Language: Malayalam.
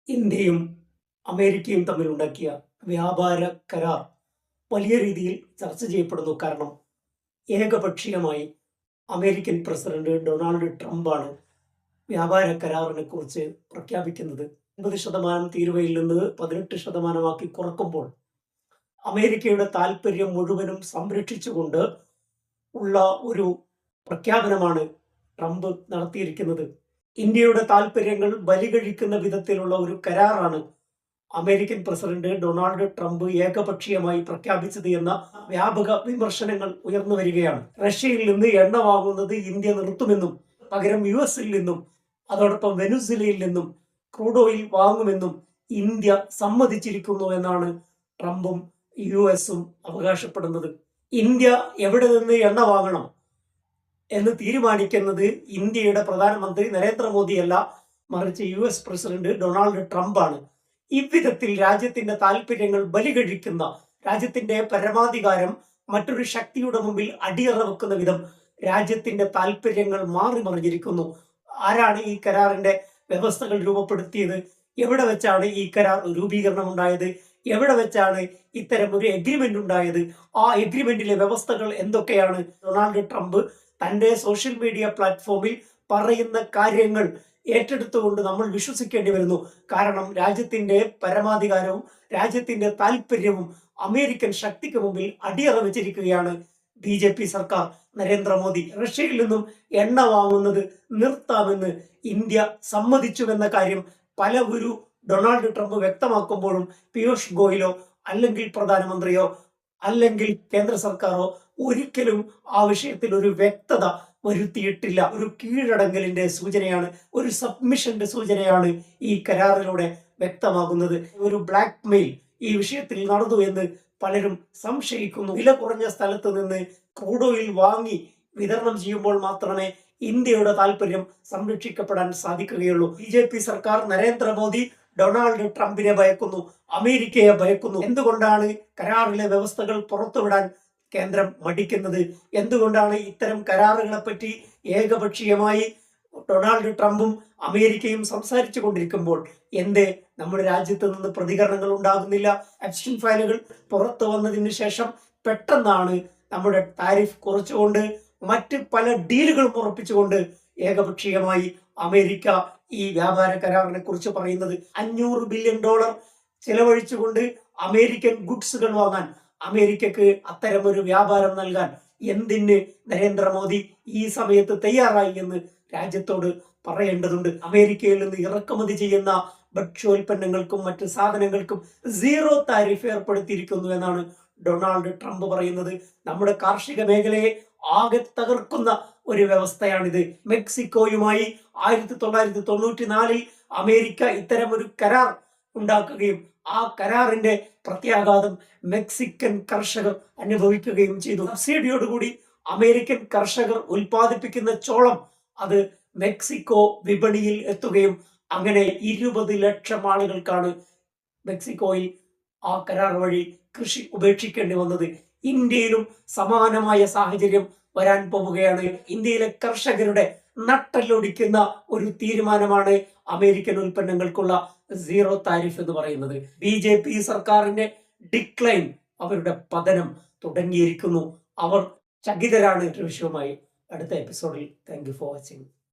ഇന്ത്യയും അമേരിക്കയും തമ്മിലുണ്ടാക്കിയ വ്യാപാര കരാർ വലിയ രീതിയിൽ ചർച്ച ചെയ്യപ്പെടുന്നു. കാരണം ഏകപക്ഷീയമായി അമേരിക്കൻ പ്രസിഡന്റ് ഡൊണാൾഡ് ട്രംപാണ് വ്യാപാര കരാറിനെ കുറിച്ച് പ്രഖ്യാപിക്കുന്നത്. 50% തീരുവയിൽ നിന്ന് 18% കുറക്കുമ്പോൾ അമേരിക്കയുടെ താല്പര്യം മുഴുവനും സംരക്ഷിച്ചുകൊണ്ട് ഉള്ള ഒരു പ്രഖ്യാപനമാണ് ട്രംപ് നടത്തിയിരിക്കുന്നത്. ഇന്ത്യയുടെ താല്പര്യങ്ങൾ ബലികഴിക്കുന്ന വിധത്തിലുള്ള ഒരു കരാറാണ് അമേരിക്കൻ പ്രസിഡന്റ് ഡൊണാൾഡ് ട്രംപ് ഏകപക്ഷീയമായി പ്രഖ്യാപിച്ചത് എന്ന വ്യാപക വിമർശനങ്ങൾ ഉയർന്നു വരികയാണ്. റഷ്യയിൽ നിന്ന് എണ്ണ വാങ്ങുന്നത് ഇന്ത്യ നിർത്തുമെന്നും പകരം US-ൽ നിന്നും അതോടൊപ്പം വെനുസുലയിൽ നിന്നും ക്രൂഡ് ഓയിൽ വാങ്ങുമെന്നും ഇന്ത്യ സമ്മതിച്ചിരിക്കുന്നു എന്നാണ് ട്രംപും US-ഉം അവകാശപ്പെടുന്നത്. ഇന്ത്യ എവിടെ നിന്ന് എണ്ണ വാങ്ങണം എന്ന് തീരുമാനിക്കുന്നത് ഇന്ത്യയുടെ പ്രധാനമന്ത്രി നരേന്ദ്രമോദിയല്ല, മറിച്ച് US പ്രസിഡന്റ് ഡൊണാൾഡ് ട്രംപ് ആണ്. ഇவ்விധത്തിൽ രാജ്യത്തിന്റെ താല്പര്യങ്ങൾ ബലികഴിക്കുന്ന, രാജ്യത്തിന്റെ പരമാധികാരം മറ്റൊരു ശക്തിയുടെ മുമ്പിൽ അടിയറ വെക്കുന്ന വിധം രാജ്യത്തിന്റെ താല്പര്യങ്ങൾ മാറി മറിഞ്ഞിരിക്കുന്നു. ആരാണ് ഈ കരാറിന്റെ വ്യവസ്ഥകൾ രൂപപ്പെടുത്തിയത്? എവിടെ വെച്ചാണ് ഈ കരാർ രൂപീകരണം ഉണ്ടായത്? എവിടെ വെച്ചാണ് ഇത്തരം ഒരു എഗ്രിമെന്റ് ഉണ്ടായത്? ആ എഗ്രിമെന്റിലെ വ്യവസ്ഥകൾ എന്തൊക്കെയാണ്? ഡൊണാൾഡ് ട്രംപ് തന്റെ സോഷ്യൽ മീഡിയ പ്ലാറ്റ്ഫോമിൽ പറയുന്ന കാര്യങ്ങൾ ഏറ്റെടുത്തുകൊണ്ട് നമ്മൾ വിശ്വസിക്കേണ്ടി വരുന്നു. കാരണം രാജ്യത്തിന്റെ പരമാധികാരവും രാജ്യത്തിന്റെ താല്പര്യവും അമേരിക്കൻ ശക്തിക്ക് മുമ്പിൽ അടിയറ വെച്ചിരിക്കുകയാണ് BJP സർക്കാർ, നരേന്ദ്രമോദി. റഷ്യയിൽ നിന്നും എണ്ണ വാങ്ങുന്നത് നിർത്താമെന്ന് ഇന്ത്യ സമ്മതിച്ചുവെന്ന കാര്യം പലവരു ഡൊണാൾഡ് ട്രംപ് വ്യക്തമാക്കുമ്പോഴും പീയൂഷ് ഗോയലോ അല്ലെങ്കിൽ പ്രധാനമന്ത്രിയോ അല്ലെങ്കിൽ കേന്ദ്ര സർക്കാരോ ഒരിക്കലും ആ വിഷയത്തിൽ ഒരു വ്യക്തത വരുത്തിയിട്ടില്ല. ഒരു കീഴടങ്ങലിന്റെ സൂചനയാണ്, ഒരു സബ്മിഷന്റെ സൂചനയാണ് ഈ കരാറിലൂടെ വ്യക്തമാകുന്നത്. ഒരു ബ്ലാക്ക് മെയിൽ ഈ വിഷയത്തിൽ നടന്നു എന്ന് പലരും സംശയിക്കുന്നു. വില കുറഞ്ഞ സ്ഥലത്ത് നിന്ന് ക്രൂഡ് ഓയിൽ വാങ്ങി വിതരണം ചെയ്യുമ്പോൾ മാത്രമേ ഇന്ത്യയുടെ താല്പര്യം സംരക്ഷിക്കപ്പെടാൻ സാധിക്കുകയുള്ളൂ. BJP സർക്കാർ നരേന്ദ്രമോദി ഡൊണാൾഡ് ട്രംപിനെ ഭയക്കുന്നു, അമേരിക്കയെ ഭയക്കുന്നു. എന്തുകൊണ്ടാണ് കരാറിലെ വ്യവസ്ഥകൾ പുറത്തുവിടാൻ കേന്ദ്രം മടിക്കുന്നത്? എന്തുകൊണ്ടാണ് ഇത്തരം കരാറുകളെ പറ്റി ഏകപക്ഷീയമായി ഡൊണാൾഡ് ട്രംപും അമേരിക്കയും സംസാരിച്ചു കൊണ്ടിരിക്കുമ്പോൾ എന്തേ നമ്മുടെ രാജ്യത്ത് നിന്ന് പ്രതികരണങ്ങൾ ഉണ്ടാകുന്നില്ല? എപ്സ്റ്റൈൻ ഫയലുകൾ പുറത്തു വന്നതിന് ശേഷം പെട്ടെന്നാണ് നമ്മുടെ താരിഫ് കുറച്ചുകൊണ്ട് മറ്റ് പല ഡീലുകളും ഉറപ്പിച്ചുകൊണ്ട് ഏകപക്ഷീയമായി അമേരിക്ക ഈ വ്യാപാര കരാറിനെ കുറിച്ച് പറയുന്നത്. $500 ബില്യൺ ചെലവഴിച്ചുകൊണ്ട് അമേരിക്കൻ ഗുഡ്സുകൾ വാങ്ങാൻ, അമേരിക്കക്ക് അത്തരമൊരു വ്യാപാരം നൽകാൻ എന്തിന് നരേന്ദ്രമോദി ഈ സമയത്ത് തയ്യാറായി എന്ന് രാജ്യത്തോട് പറയേണ്ടതുണ്ട്. അമേരിക്കയിൽ നിന്ന് ഇറക്കുമതി ചെയ്യുന്ന ഭക്ഷ്യോൽപ്പന്നങ്ങൾക്കും മറ്റ് സാധനങ്ങൾക്കും 0 താരിഫ് ഏർപ്പെടുത്തിയിരിക്കുന്നു എന്നാണ് ഡൊണാൾഡ് ട്രംപ് പറയുന്നത്. നമ്മുടെ കാർഷിക മേഖലയെ ആകെ തകർക്കുന്ന ഒരു വ്യവസ്ഥയാണിത്. മെക്സിക്കോയുമായി 1994 അമേരിക്ക ഇത്തരം ഒരു കരാർ ഉണ്ടാക്കുകയും ആ കരാറിന്റെ പ്രത്യാഘാതം മെക്സിക്കൻ കർഷകർ അനുഭവിക്കുകയും ചെയ്തു. സബ്സിഡിയോടുകൂടി അമേരിക്കൻ കർഷകർ ഉൽപ്പാദിപ്പിക്കുന്ന ചോളം അത് മെക്സിക്കോ വിപണിയിൽ എത്തുകയും അങ്ങനെ 20 ലക്ഷം ആളുകൾക്കാണ് മെക്സിക്കോയിൽ ആ കരാർ വഴി കൃഷി ഉപേക്ഷിക്കേണ്ടി വന്നത്. ഇന്ത്യയിലും സമാനമായ സാഹചര്യം വരാൻ പോവുകയാണ്. ഇന്ത്യയിലെ കർഷകരുടെ നട്ടല്ലൊടിക്കുന്ന ഒരു തീരുമാനമാണ് അമേരിക്കൻ ഉൽപ്പന്നങ്ങൾക്കുള്ള 0 താരിഫ് എന്ന് പറയുന്നത്. BJP സർക്കാരിന്റെ ഡിക്ലൈൻ, അവരുടെ പതനം തുടങ്ങിയിരിക്കുന്നു. അവർ ചകിതരാണ്. വിഷയവുമായി അടുത്ത എപ്പിസോഡിൽ. Thank you for watching.